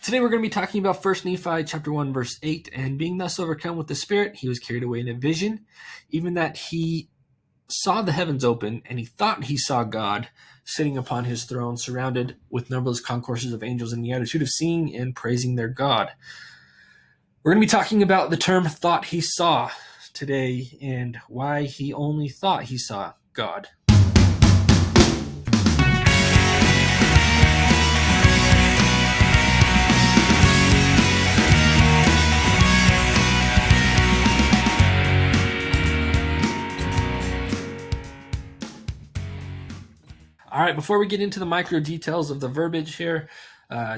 Today we're going to be talking about 1 Nephi chapter 1 verse 8. And being thus overcome with the Spirit, he was carried away in a vision, even that he saw the heavens open, and he thought he saw God sitting upon his throne, surrounded with numberless concourses of angels in the attitude of singing and praising their God. We're going to be talking about the term thought he saw today and why he only thought he saw God. All right, before we get into the micro details of the verbiage here,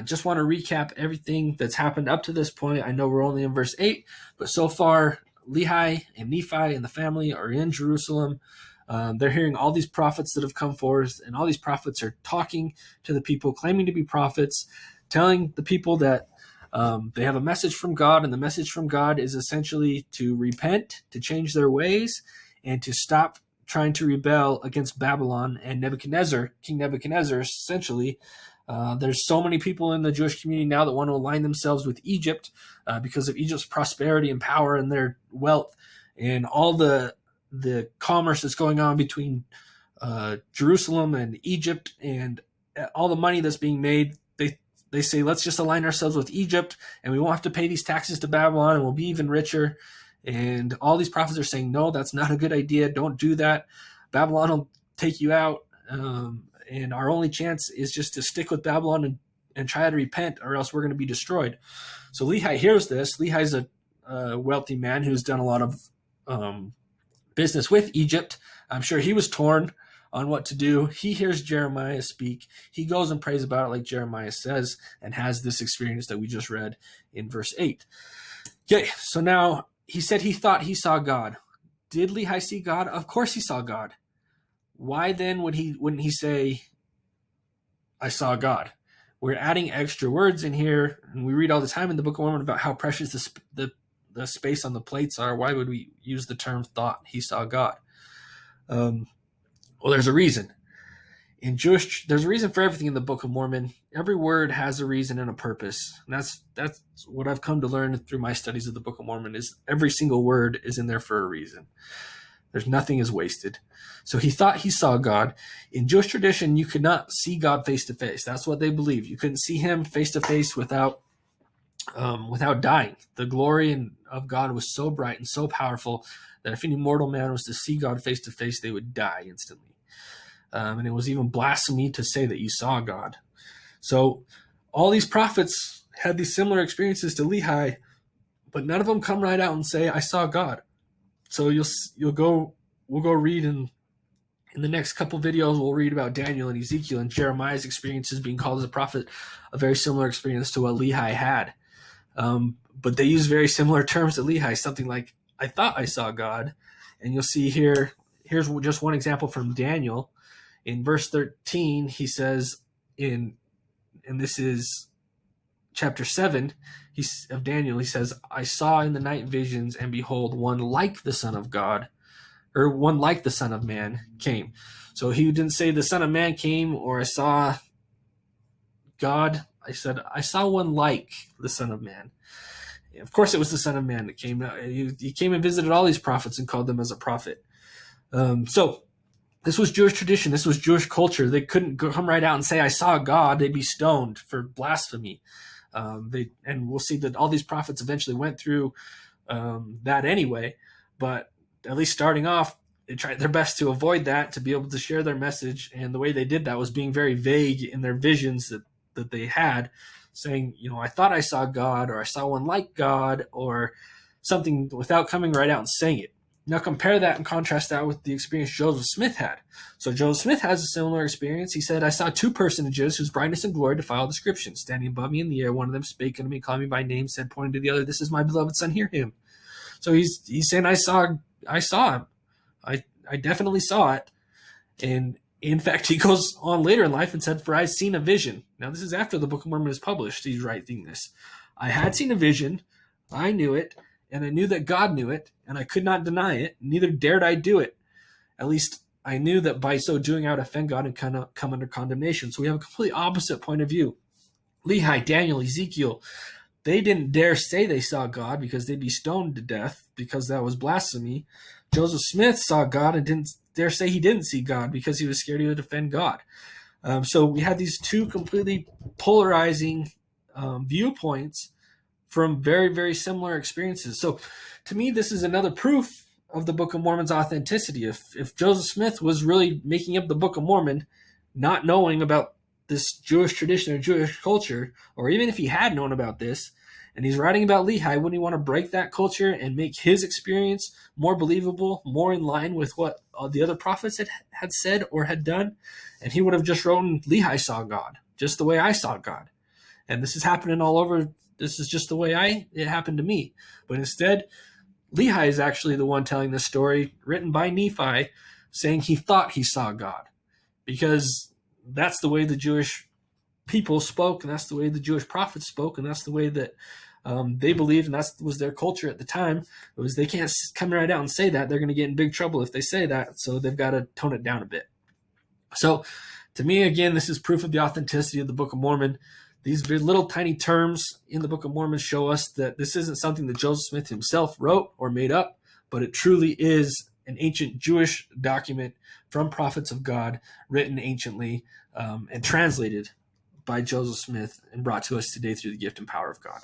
just want to recap everything that's happened up to this point. I know we're only in verse 8, but so far, Lehi and Nephi and the family are in Jerusalem. They're hearing all these prophets that have come forth, and all these prophets are talking to the people, claiming to be prophets, telling the people that they have a message from God, and the message from God is essentially to repent, to change their ways, and to stop trying to rebel against Babylon and Nebuchadnezzar, King Nebuchadnezzar, essentially. There's so many people in the Jewish community now that want to align themselves with Egypt because of Egypt's prosperity and power and their wealth and all the commerce that's going on between Jerusalem and Egypt and all the money that's being made. They say, let's just align ourselves with Egypt and we won't have to pay these taxes to Babylon and we'll be even richer. And all these prophets are saying, no, that's not a good idea. Don't do that. Babylon will take you out. And our only chance is just to stick with Babylon and try to repent, or else we're going to be destroyed. So Lehi hears this. Lehi's a wealthy man who's done a lot of business with Egypt. I'm sure he was torn on what to do. He hears Jeremiah speak. He goes and prays about it like Jeremiah says and has this experience that we just read in verse 8. Okay, so now he said he thought he saw God. Did Lehi see God? Of course he saw God. Why then wouldn't he say, I saw God? We're adding extra words in here, and we read all the time in the Book of Mormon about how precious the space on the plates are. Why would we use the term thought he saw God? Well, there's a reason. In Jewish, there's a reason for everything in the Book of Mormon. Every word has a reason and a purpose. And that's what I've come to learn through my studies of the Book of Mormon is every single word is in there for a reason. There's nothing is wasted. So he thought he saw God. In Jewish tradition, you could not see God face to face. That's what they believe. You couldn't see him face to face without dying. The glory of God was so bright and so powerful that if any mortal man was to see God face to face, they would die instantly. And it was even blasphemy to say that you saw God. So all these prophets had these similar experiences to Lehi, but none of them come right out and say, I saw God. So we'll go read in the next couple videos, we'll read about Daniel and Ezekiel and Jeremiah's experiences being called as a prophet, a very similar experience to what Lehi had. But they use very similar terms to Lehi, something like, I thought I saw God. And you'll see here's just one example from Daniel. In verse 13, he says, and this is chapter 7 of Daniel, he says, I saw in the night visions, and behold, one like the Son of God, or one like the Son of Man came. So he didn't say the Son of Man came, or I saw God. I said, I saw one like the Son of Man. Of course, it was the Son of Man that came. He came and visited all these prophets and called them as a prophet. So this was Jewish tradition. This was Jewish culture. They couldn't come right out and say, I saw God. They'd be stoned for blasphemy. And we'll see that all these prophets eventually went through that anyway. But at least starting off, they tried their best to avoid that, to be able to share their message. And the way they did that was being very vague in their visions that they had, saying, I thought I saw God, or I saw one like God, or something, without coming right out and saying it. Now compare that and contrast that with the experience Joseph Smith had. So Joseph Smith has a similar experience. He said, I saw two personages whose brightness and glory defy all description. Standing above me in the air, one of them spake unto me, calling me by name, said, pointing to the other, this is my beloved son, hear him. So he's saying, I saw him. I definitely saw it. And in fact, he goes on later in life and said, for I've seen a vision. Now this is after the Book of Mormon is published. He's writing this. I had seen a vision. I knew it. And I knew that God knew it, and I could not deny it, neither dared I do it. At least I knew that by so doing I would offend God and come under condemnation. So we have a completely opposite point of view. Lehi, Daniel, Ezekiel, they didn't dare say they saw God because they'd be stoned to death because that was blasphemy. Joseph Smith saw God and didn't dare say he didn't see God because he was scared he would offend God. So we had these two completely polarizing viewpoints from very, very similar experiences. So to me, this is another proof of the Book of Mormon's authenticity. If Joseph Smith was really making up the Book of Mormon, not knowing about this Jewish tradition or Jewish culture, or even if he had known about this, and he's writing about Lehi, wouldn't he want to break that culture and make his experience more believable, more in line with what the other prophets had said or had done? And he would have just written, Lehi saw God, just the way I saw God. And this is happening all over. This is just the way it happened to me. But instead, Lehi is actually the one telling this story, written by Nephi, saying he thought he saw God. Because that's the way the Jewish people spoke, and that's the way the Jewish prophets spoke, and that's the way that they believed, and that was their culture at the time. It was they can't come right out and say that. They're going to get in big trouble if they say that, so they've got to tone it down a bit. So to me, again, this is proof of the authenticity of the Book of Mormon. These little tiny terms in the Book of Mormon show us that this isn't something that Joseph Smith himself wrote or made up, but it truly is an ancient Jewish document from prophets of God, written anciently and translated by Joseph Smith and brought to us today through the gift and power of God.